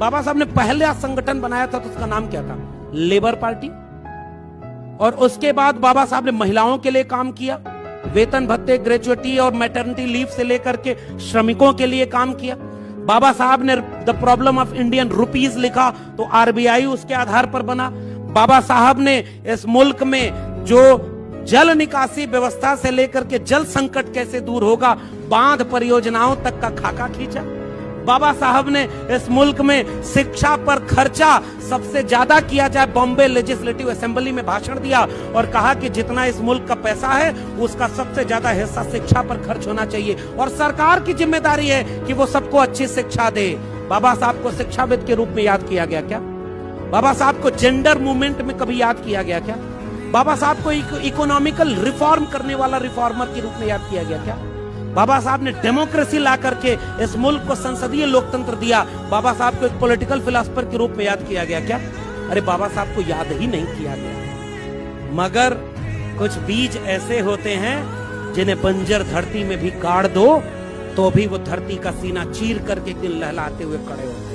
बाबा साहब ने पहला संगठन बनाया था तो उसका नाम क्या था? Labour party. और उसके बाद बाबा साहब ने महिलाओं के लिए काम किया, वेतन भत्ते, ग्रेजुएटी और मैटरनिटी लीव से लेकर के श्रमिकों के लिए काम किया। बाबा साहब ने the problem of Indian rupees लिखा तो आरबीआई उसके आधार पर बना। बाबा साहब ने इस मुल्क में जो जल निकासी व्यवस्था से लेकर के जल संकट कैसे दूर होगा, बांध परियोजनाओं तक का खाका खींचा। बाबा साहब ने इस मुल्क में शिक्षा पर खर्चा सबसे ज्यादा किया जाए, बॉम्बे लेजिस्लेटिव असेंबली में भाषण दिया और कहा कि जितना इस मुल्क का पैसा है उसका सबसे ज्यादा हिस्सा शिक्षा पर खर्च होना चाहिए और सरकार की जिम्मेदारी है कि वो सबको अच्छी शिक्षा दे। बाबा साहब को शिक्षाविद के रूप में याद किया गया क्या? बाबा साहब को जेंडर मूवमेंट में कभी याद किया गया क्या? बाबा साहब को इकोनॉमिकल रिफॉर्म करने वाला रिफॉर्मर के रूप में याद किया गया क्या? बाबा साहब ने डेमोक्रेसी ला करके इस मुल्क को संसदीय लोकतंत्र दिया, बाबा साहब को एक पॉलिटिकल फिलोसोफर के रूप में याद किया गया क्या? अरे बाबा साहब को याद ही नहीं किया गया। मगर कुछ बीज ऐसे होते हैं जिन्हें बंजर धरती में भी गाड़ दो तो भी वो धरती का सीना चीर करके एक दिन लहलाते हुए खड़े होते हैं।